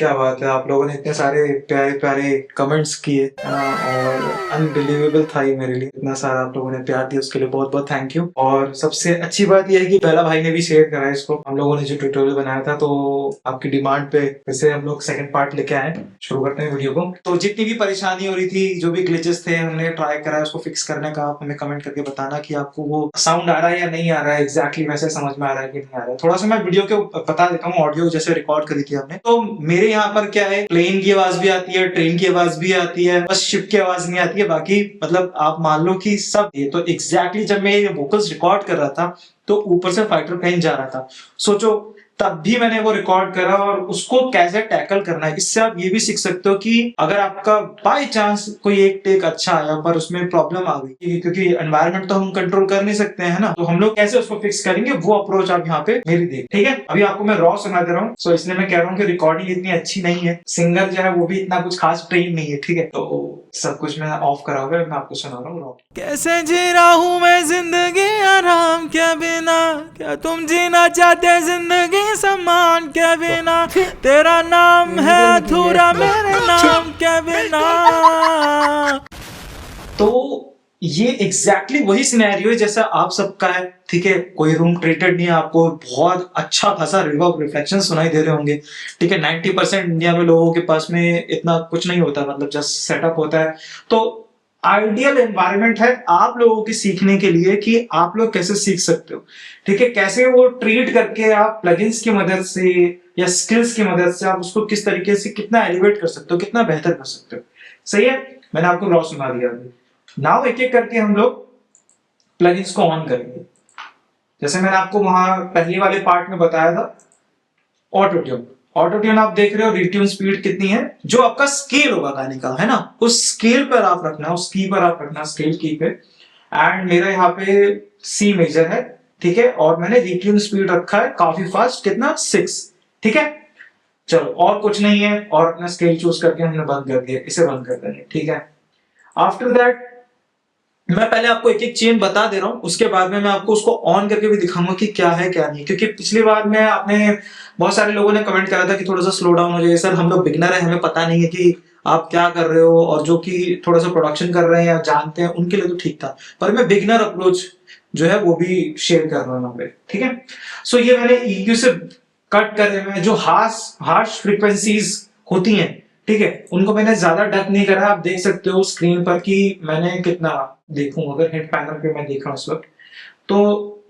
क्या बात है, आप लोगों ने इतने सारे प्यारे प्यारे कमेंट्स किए है ना, और अनबिलीवेबल था ये मेरे लिए। इतना सारा आप लोगों ने प्यार दिया, उसके लिए बहुत बहुत थैंक यू। और सबसे अच्छी बात यह है कि बेला भाई ने भी शेयर करा है इसको, हम लोगों ने जो ट्यूटोरियल बनाया था। तो आपकी डिमांड पे फिर से हम लोग सेकंड पार्ट लेके आए, शुरू करते हैं वीडियो को। तो जितनी भी परेशानी हो रही थी, जो भी ग्लिचेस थे, हमने ट्राई करा है उसको फिक्स करने का। आप हमें कमेंट करके बताना कि आपको वो साउंड आ रहा है या नहीं आ रहा है, एग्जैक्टली वैसे समझ में आ रहा है कि नहीं आ रहा है। थोड़ा सा मैं वीडियो के बता देता हूँ, ऑडियो जैसे रिकॉर्ड करी थी हमने। तो मेरे यहाँ पर क्या है, प्लेन की आवाज भी आती है, ट्रेन की आवाज भी आती है, बस शिप की आवाज नहीं आती है। बाकी मतलब आप मान लो कि सब ये तो एग्जैक्टली जब मैं ये वोकल्स रिकॉर्ड कर रहा था तो ऊपर से फाइटर प्लेन जा रहा था। सोचो, तब भी मैंने वो रिकॉर्ड करा और उसको कैसे टैकल करना है। इससे आप ये भी सीख सकते हो कि अगर आपका बाय चांस कोई एक टेक अच्छा आया पर उसमें प्रॉब्लम आ गई, क्योंकि एनवायरनमेंट तो हम कंट्रोल कर नहीं सकते हैं ना, तो हम लोग कैसे उसको फिक्स करेंगे, वो अप्रोच आप यहाँ पे मेरी देख। ठीक है, अभी आपको मैं रॉ सुना दे रहा हूँ, सो इसलिए मैं कह रहा हूँ कि रिकॉर्डिंग इतनी अच्छी नहीं है, सिंगर जो है वो भी इतना कुछ खास ट्रेन नहीं है। ठीक है, तो सब कुछ मैं ऑफ करा हुआ है, मैं आपको सुना रहा हूँ रॉ। कैसे जी रहा हूँ मैं जिंदगी आराम के बिना, क्या तुम जीना चाहते जिंदगी सम्मान के बिना, तेरा नाम है अधूरा मेरे नाम के बिना। तो ये एग्जैक्टली वही सिनेरियो है जैसा आप सबका है। ठीक है, कोई रूम ट्रीटेड नहीं है, आपको बहुत अच्छा खासा रिवर्ब रिफ्लेक्शन सुनाई दे रहे होंगे। ठीक है, 90% इंडिया में लोगों के पास में इतना कुछ नहीं होता, मतलब जस्ट सेटअप होता है। तो आइडियल एनवायरनमेंट है आप लोगों के सीखने के लिए कि आप लोग कैसे सीख सकते हो। ठीक है, कैसे वो ट्रीट करके आप प्लगइन्स की मदद से या स्किल्स की मदद से आप उसको किस तरीके से कितना एलिवेट कर सकते हो, कितना बेहतर कर सकते हो। सही है, मैंने आपको रॉ सुना दिया अभी। नाउ एक एक करके हम लोग प्लगइन्स को ऑन करेंगे। जैसे मैंने आपको वहां पहले वाले पार्ट में बताया था, ऑटो ट्यून। ऑटो ट्यून आप देख रहे हो रिट्यून स्पीड कितनी है, जो आपका स्केल होगा गाने का, है ना, उस स्केल पर आप रखना, उस की पर आप रखना, स्केल की पे। एंड मेरा यहाँ पे सी मेजर है। ठीक है, और मैंने रिट्यून स्पीड रखा है काफी फास्ट, कितना 6। ठीक है, चलो और कुछ नहीं है, और अपना स्केल चूज करके हमने बंद कर दिया, इसे बंद कर देंगे। ठीक है, आफ्टर दैट मैं पहले आपको एक एक चेन बता दे रहा हूं, उसके बाद में मैं आपको उसको ऑन करके भी दिखाऊंगा कि क्या है क्या नहीं। क्योंकि पिछली बार में आपने बहुत सारे लोगों ने कमेंट करा था कि थोड़ा सा स्लो डाउन हो जाए सर, हम लोग बिगनर है, हमें पता नहीं है कि आप क्या कर रहे हो, और जो कि थोड़ा सा प्रोडक्शन कर रहे हैं या जानते हैं उनके लिए तो ठीक था, पर मैं बिगनर अप्रोच जो है वो भी शेयर कर रहा हूँ। ठीक है, सो ये मैंने EQ से कट करे में जो हार्श फ्रीक्वेंसीज होती हैं, ठीक है, उनको मैंने ज्यादा डक नहीं करा। आप देख सकते हो स्क्रीन पर कि मैंने कितना देखूं, अगर हेड पैनल पे मैं देख रहा हूं इस वक्त, तो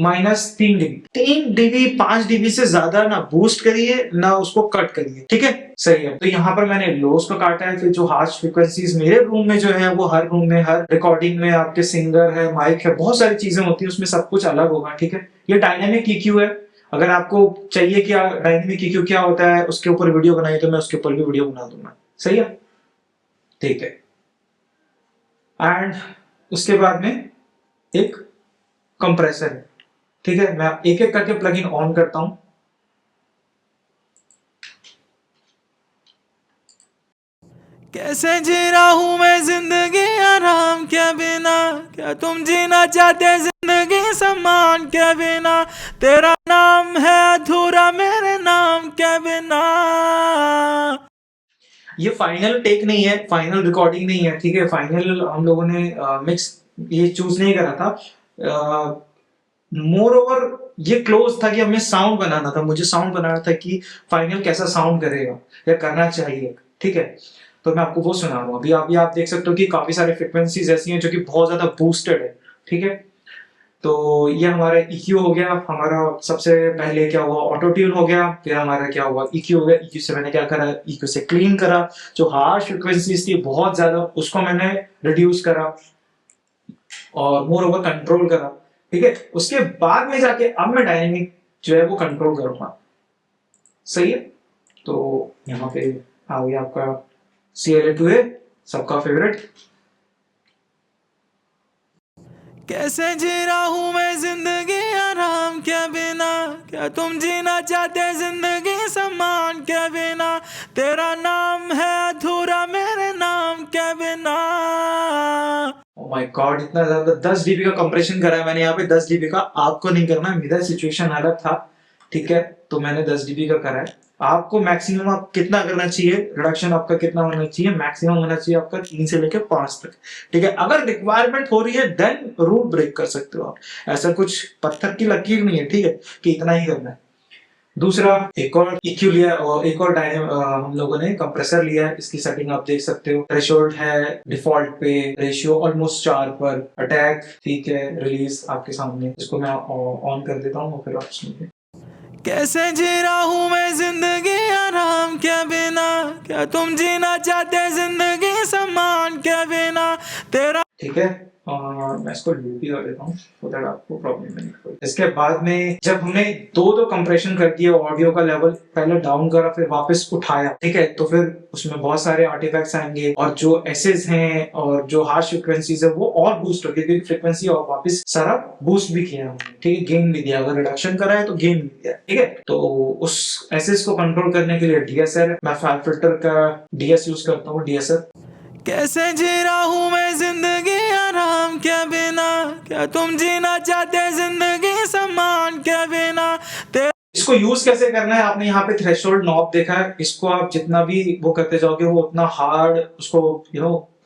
-3 dB, 3 dB 5 dB से ज्यादा ना बूस्ट करिए ना उसको कट करिए। ठीक है, सही है। तो यहाँ पर मैंने लोस को काटा है। फिर जो हार्श फ्रीक्वेंसीज मेरे रूम में जो है, वो हर रूम में, हर रिकॉर्डिंग में आपके सिंगर है, माइक है, बहुत सारी चीजें होती है, उसमें सब कुछ अलग होगा। ठीक है, ये डायनेमिक EQ है। अगर आपको चाहिए कि डायनेमिक EQ क्या होता है, उसके ऊपर वीडियो बनाइए, तो मैं उसके ऊपर भी वीडियो बना दूंगा। सही है, ठीक है। एंड उसके बाद में एक कंप्रेसर है। ठीक है, मैं एक एक करके प्लगइन ऑन करता हूं। कैसे जी रहा हूँ मैं जिंदगी आराम के बिना, क्या तुम जीना चाहते जिंदगी सम्मान के बिना, तेरा नाम है अधूरा मेरे नाम के बिना। ये फाइनल टेक नहीं है, फाइनल रिकॉर्डिंग नहीं है। ठीक है, फाइनल हम लोगों ने मिक्स ये चूज नहीं करा था। मोर ओवर ये क्लोज था कि हमें साउंड बनाना था, मुझे साउंड बनाना था कि फाइनल कैसा साउंड करेगा या करना चाहिए। ठीक है, तो मैं आपको वो सुना रहा हूँ। अभी आप देख सकते हो कि काफी सारे फ्रिक्वेंसीज ऐसी हैं जो कि बहुत ज्यादा बूस्टेड है। ठीक है, तो ये हमारा EQ हो गया। हमारा सबसे पहले क्या हुआ, ऑटो ट्यून हो गया। फिर हमारा क्या हुआ, EQ हो गया। EQ से मैंने क्या करा, EQ से क्लीन करा। जो हार्श फ्रिक्वेंसीज थी बहुत ज्यादा, उसको मैंने रिड्यूस करा और मोर ओवर कंट्रोल करा। ठीक है, उसके बाद में जाके अब मैं डायनेमिक जो है वो कंट्रोल करूंगा। सही है, तो यहाँ पे आ गया आपका CLA2A, सबका फेवरेट। कैसे जी रहा हूँ मैं जिंदगी आराम के बिना, क्या तुम जीना चाहते जिंदगी सम्मान के बिना, तेरा नाम है अधूरा मेरे नाम के बिना। ओह माय गॉड, इतना ज्यादा 10 dB का कंप्रेशन करा है मैंने यहाँ पे। 10 dB का आपको नहीं करना, मेरा सिचुएशन अलग था। ठीक है, तो मैंने 10 dB का करा है। आपको मैक्सिमम आप कितना करना चाहिए, रिडक्शन आपका कितना होना चाहिए, मैक्सिमम होना चाहिए आपका 3 से लेकर 5 तक। ठीक है, अगर रिक्वायरमेंट हो रही है देन रूल ब्रेक कर सकते हो आप। ऐसा कुछ पत्थर की लकीर नहीं है, ठीक है, कि इतना ही करना है। दूसरा, एक और EQ लिया और एक और हम लोगों ने कंप्रेसर लिया है। इसकी सेटिंग आप देख सकते हो। थ्रेशोल्ड है डिफॉल्ट पे, रेशियो ऑलमोस्ट 4 पर, अटैक ठीक है, रिलीज आपके सामने। इसको मैं ऑन कर देता हूँ और फिर आप सुनिए। कैसे जी रहा हूँ मैं जिंदगी आराम के बिना, क्या तुम जीना चाहते जिंदगी सम्मान के बिना, तेरा ठीक है, और मैं इसको लूप भी कर देता हूँ so that आपको प्रॉब्लम नहीं होगी। इसके बाद में जब हमने दो कंप्रेशन कर दिए, ऑडियो का लेवल पहले डाउन करा फिर वापस उठाया, ठीक है, तो फिर उसमें बहुत सारे आर्टिफैक्ट्स आएंगे और जो एसेस हैं और जो हार्श फ्रिक्वेंसीज है वो और बूस्ट होगी, क्योंकि फ्रिक्वेंसी और वापस सारा बूस्ट भी किया हमने, ठीक है, गेन भी दिया। अगर रिडक्शन करा है तो गेन भी दिया, ठीक है। तो उस एसेस को कंट्रोल करने के लिए DSR, मैं फाइल फिल्टर का DS यूज करता हूँ, DSR। कैसे जी रहा हूँ मैं जिंदगी आराम के बिना, क्या तुम जीना चाहते जिंदगी सम्मान के बिना, इसको यूज कैसे करना है, आपने यहाँ पे थ्रेशोल्ड नॉब देखा है, इसको आप जितना भी वो करते जाओगे वो उतना हार्ड उसको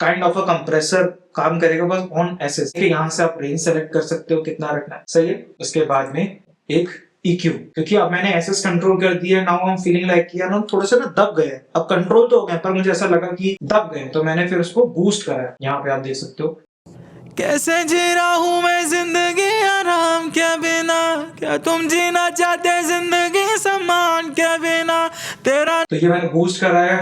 काइंड ऑफ अ कंप्रेसर काम करेगा, बस ऑन एसेस। यहाँ से आप रेंज सेलेक्ट कर सकते हो कितना रखना है, सही है। उसके बाद में एक EQ, क्योंकि अब मैंने एसेस कंट्रोल कर दिया, now I am feeling like किया ना थोड़े से ना दब गए, अब कंट्रोल तो हो गए पर मुझे ऐसा लगा कि दब गए, तो मैंने फिर उसको बूस्ट करा। यहाँ पे आप देख सकते हो। कैसे जी रहा हूँ मैं जिंदगी आराम के बिना, क्या तुम जीना चाहते जिंदगी सम्मान के बिना, तेरा। तो ये मैंने बूस्ट कराया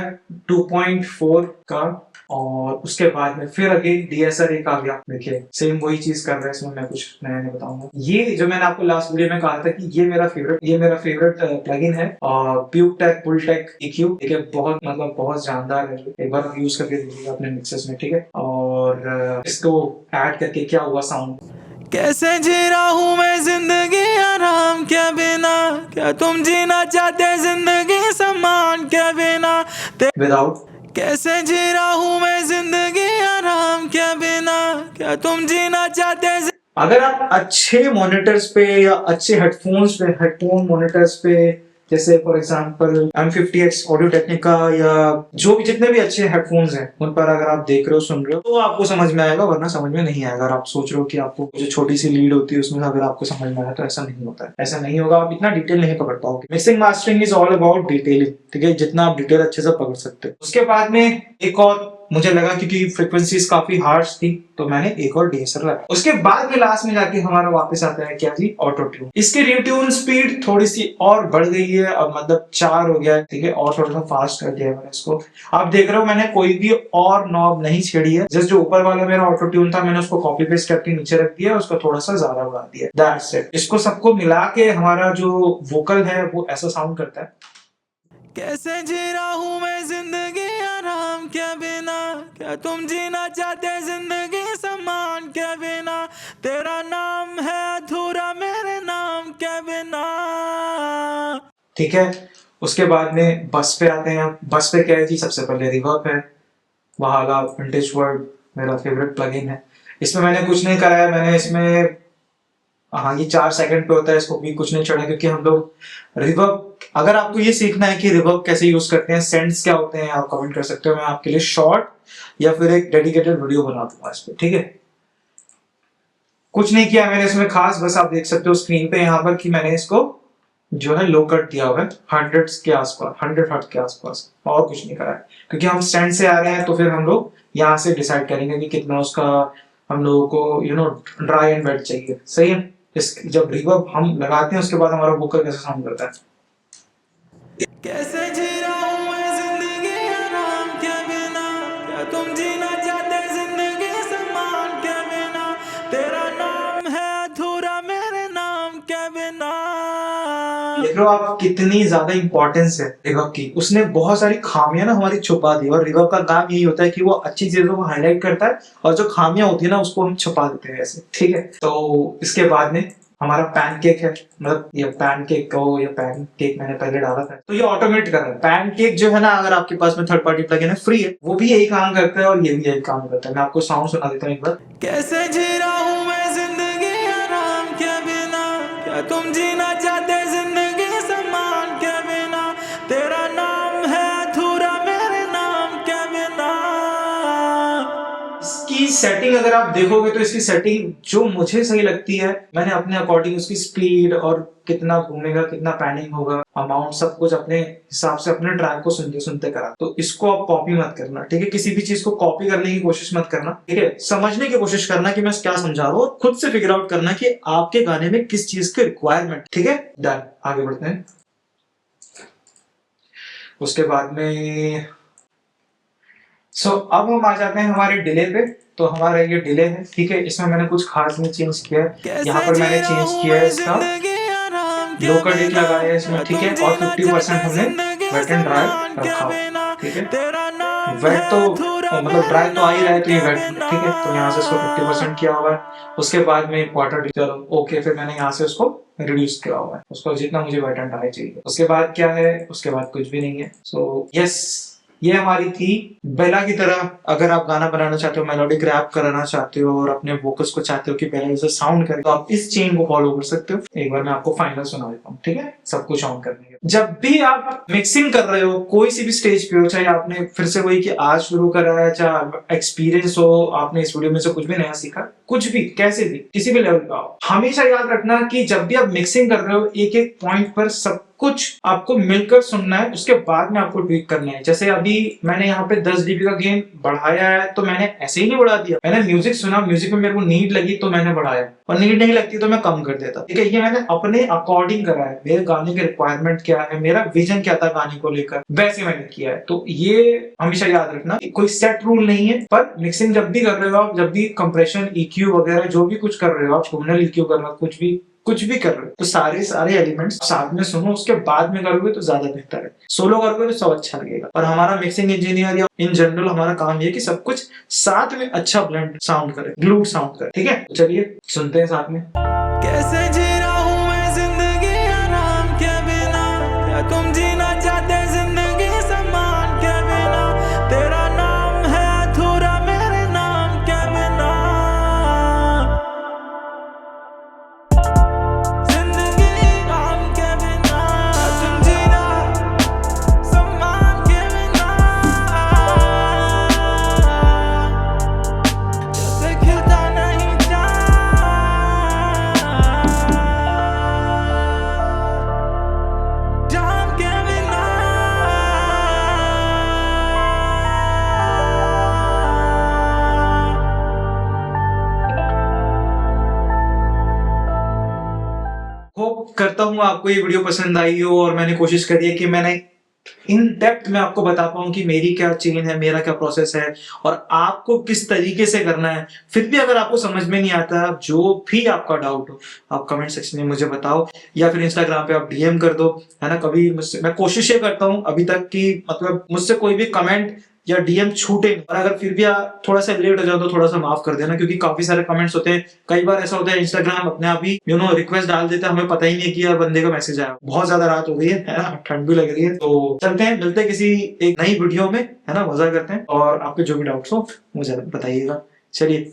2.4 का, और उसके बाद में फिर अगेन DSR एक आ गया। देखिए सेम वही चीज कर रहा है, इसमें मैं कुछ नया नहीं बताऊंगा। ये जो मैंने आपको लास्ट वीडियो में कहा था कि ये मेरा फेवरेट प्लगइन है, और प्यूकटेक पुलटेक EQ, ठीक है, बहुत जानदार है। एक बार यूज करके देखिएगा अपने मिक्सर्स में, ठीक है। और इसको ऐड करके क्या हुआ साउंड। कैसे जी रहा हूँ मैं जिंदगी आराम के बिना, क्या तुम जीना चाहते जिंदगी सम्मान के बिना, विदाउट। कैसे जी रहा हूँ मैं जिंदगी आराम के बिना, क्या तुम जीना चाहते। अगर आप अच्छे मॉनिटर्स पे या अच्छे हेडफोन मॉनिटर्स पे, जैसे for example M50X audio Technica या जो भी जितने भी अच्छे हेडफोन्स हैं उन पर अगर आप देख रहे हो, सुन रहे हो, तो आपको समझ में आएगा, वरना समझ में नहीं आएगा। अगर आप सोच रहे हो कि आपको जो छोटी सी लीड होती है उसमें अगर आपको समझ में आया, तो ऐसा नहीं होता है, ऐसा नहीं होगा, आप इतना डिटेल नहीं पकड़ पाओगे। Mixing mastering is all about detailing, ठीक है, जितना आप डिटेल अच्छे से पकड़ सकते हो। उसके बाद में एक और मुझे लगा, क्योंकि फ्रीक्वेंसीज काफी हार्श थी, तो मैंने एक और DSR लगाया। उसके बाद में लास्ट में जाके हमारा वापस आता है क्या जी, ऑटो ट्यून। इसकी रिट्यून स्पीड थोड़ी सी और बढ़ गई है, अब मतलब 4 हो गया है, ठीक है, और थोड़ा सा फास्ट कर दिया है मैंने इसको। आप देख रहे हो मैंने कोई भी और नॉब नहीं छेड़ी है, जस्ट जो ऊपर वाला मेरा ऑटो ट्यून था मैंने उसको कॉपी पेस्ट करके नीचे रख दिया, उसको थोड़ा सा ज्यादा बढ़ा दिया, दैट्स इट। इसको सबको मिला के हमारा जो वोकल है वो ऐसा साउंड करता है। कैसे जी रहा हूँ मैं जिंदगी आराम के बिना, क्या तुम जीना चाहते जिंदगी सम्मान के बिना, तेरा नाम है अधूरा मेरे नाम के बिना। ठीक है, उसके बाद में बस पे आते हैं। बस पे क्या है जी, सबसे पहले रिवर्ब है, वहाला विंटेज वर्ड मेरा फेवरेट प्लगइन है। इसमें मैंने कुछ नहीं कराया, मैंने इसमें ये 4 सेकंड पे होता है, इसको भी कुछ नहीं चढ़ा, क्योंकि हम लोग रिवर्ब, अगर आपको ये सीखना है कि रिवर्ब कैसे यूज करते हैं, सेंट्स क्या होते हैं, आप कमेंट कर सकते हो, मैं आपके लिए शॉर्ट या फिर एक डेडिकेटेड वीडियो बना दूंगा इस पे, ठीक है। कुछ नहीं किया मैंने इसमें खास, बस आप देख सकते हो स्क्रीन पे यहाँ पर कि मैंने इसको जो है लो कट दिया हुआ है 100 के आसपास, 100 हर्ट्ज के आसपास, और कुछ नहीं करा है, क्योंकि हम स्टैंड से आ रहे हैं, तो फिर हम लोग यहाँ से डिसाइड करेंगे कि कितना उसका हम लोगों को ड्राई एंड वेट चाहिए, सही है। जब रिवर्ब हम लगाते हैं उसके बाद हमारा वोकल कैसे साउंड करता है। कैसे जी रहा हूँ मैं जिंदगी आराम के बिना, क्या तुम जीना चाहते जिंदगी सम्मान के बिना, तेरा नाम है अधूरा मेरे नाम के बिना। देख लो आप कितनी ज्यादा इंपॉर्टेंस है रिवर्ब की। उसने बहुत सारी खामियां ना हमारी छुपा दी, और रिवर्ब का काम यही होता है कि वो अच्छी चीजों को हाईलाइट करता है, और जो खामियां होती है ना उसको हम छुपा देते हैं ऐसे, ठीक है। तो इसके बाद में हमारा पैनकेक है, मतलब ये पैनकेक कहो या पैनकेक मैंने पहले डाला था, तो ये ऑटोमेट कर रहा है। पैनकेक जो है ना, अगर आपके पास में थर्ड पार्टी प्लगइन है, फ्री है, वो भी यही काम करता है और ये भी यही काम करता है। मैं आपको साउंड सुना देता हूँ एक बार। कैसे जी रहा हूँ मैं जिंदगी आराम के बिना, क्या तुम जीना चाहते जिंदगी सम्मान के बिना, तेरा सेटिंग अगर आप देखोगे तो इसकी सेटिंग जो मुझे सही लगती है, मैंने अपने अकॉर्डिंग उसकी स्पीड और कितना घूमेगा, कितना पैनिंग होगा, अमाउंट, सब कुछ अपने हिसाब से अपने ट्रैक को सुनते सुनते करा। तो इसको आप कॉपी मत करना, ठीक है? किसी भी चीज को कॉपी करने की कोशिश मत करना, ठीक है? समझने की कोशिश करना कि मैं क्या समझा रहा हूँ, खुद से फिगर आउट करना कि आपके गाने में किस चीज की रिक्वायरमेंट, ठीक है? डन, आगे बढ़ते हैं। उसके बाद में अब हम आ जाते हैं हमारे डिले पे। तो हमारा ये डिले है, ठीक है? इसमें मैंने कुछ खास नहीं चेंज किया है। यहाँ पर मैंने चेंज किया है इसका लो का डिक लगाया है इसमें, ठीक है? और 50% हमने वेट एंड ड्राई रखा, ठीक है? वेट तो मतलब ड्राई तो आ ही रहा है, तो ये वेट, ठीक है? तो यहाँ से इसको 50% किया हुआ है। उसके बाद में वाटर, चलो ओके, फिर मैंने यहाँ से उसको रिड्यूस किया हुआ है, उसको जितना मुझे वेट एंड ड्राई चाहिए। उसके बाद क्या है? उसके बाद कुछ भी नहीं है। सो यस, ये हमारी थी बेला की तरह। अगर आप गाना बनाना चाहते हो, मेलोडिक रैप कराना चाहते हो और अपने वोकल्स को चाहते हो कि बेला जैसे साउंड करे, तो आप इस चेन को फॉलो कर सकते हो। एक बार मैं आपको फाइनल सुना देता हूँ, ठीक है? सब कुछ ऑन करने के। जब भी आप मिक्सिंग कर रहे हो कोई सी भी स्टेज पे हो, चाहे आपने फिर से वही कि आज शुरू करा है, चाहे एक्सपीरियंस हो, आपने इस वीडियो में से कुछ भी नया सीखा, कुछ भी, कैसे भी, किसी भी लेवल पे आओ, हमेशा याद रखना कि जब भी आप मिक्सिंग कर रहे हो, एक एक पॉइंट पर सब कुछ आपको मिलकर सुनना है, उसके बाद में आपको ट्वीक करना है। जैसे अभी मैंने यहाँ पे 10 dB का गेन बढ़ाया है, तो मैंने ऐसे ही नहीं बढ़ा दिया, मैंने म्यूजिक सुना, म्यूजिक में मेरे को नीड लगी तो मैंने बढ़ाया, और नीड नहीं लगती तो मैं कम कर देता, ठीक है? ये मैंने अपने अकॉर्डिंग करा है, मेरे गाने की रिक्वायरमेंट क्या है, मेरा विजन क्या था गाने को लेकर, वैसे मैंने किया है। तो ये हमेशा याद रखना, कोई सेट रूल नहीं है, पर मिक्सिंग जब भी कर रहे हो आप, जब भी कंप्रेशन, EQ वगैरह जो भी कुछ कर रहे हो आप, टोनल EQ कर रहे हो, कुछ भी कर रहे हो, तो सारे एलिमेंट्स साथ में सुनो, उसके बाद में करोगे तो ज्यादा बेहतर है। सोलो करोगे तो सब अच्छा लगेगा। और हमारा मिक्सिंग इंजीनियर या इन जनरल हमारा काम ये है कि सब कुछ साथ में अच्छा ब्लेंड साउंड करे, ग्लूड साउंड करे, ठीक है? तो चलिए सुनते हैं साथ में। कैसे जी रहा हूँ मैं जिंदगी आराम के बिना, क्या तुम जीना चाहते जिंदगी सम्मान के बिना, तेरा नाम है अधूरा मेरे नाम के बिना, जिंदगी आराम के बिना, तुम जीना सम्मान के बिना, जैसे खिलता नहीं जान के बिना। होप करता हूँ आपको ये वीडियो पसंद आई हो, और मैंने कोशिश करी है कि मैंने इन डेप्थ में आपको बता पाऊं कि मेरी क्या चेन है, मेरा क्या प्रोसेस है, और आपको किस तरीके से करना है। फिर भी अगर आपको समझ में नहीं आता, जो भी आपका डाउट हो, आप कमेंट सेक्शन में मुझे बताओ, या फिर इंस्टाग्राम पे आप DM कर दो, है ना? कभी मुझसे, मैं कोशिश ये करता हूँ अभी तक कि मतलब मुझसे कोई भी कमेंट या DM छूटे नहीं। और अगर फिर भी आप थोड़ा सा लेट हो जाओ तो थोड़ा सा माफ कर देना, क्योंकि काफी सारे कमेंट्स होते हैं। कई बार ऐसा होता है इंस्टाग्राम अपने आप ही रिक्वेस्ट डाल देता है, हमें पता ही नहीं किया बंदे का मैसेज आया। बहुत ज्यादा रात हो गई है ना, ठंड भी लग रही है। तो चलते हैं, मिलते हैं किसी एक नई वीडियो में, है ना? मजा करते हैं, और आपके जो भी डाउट्स हो मुझे बताइएगा। चलिए।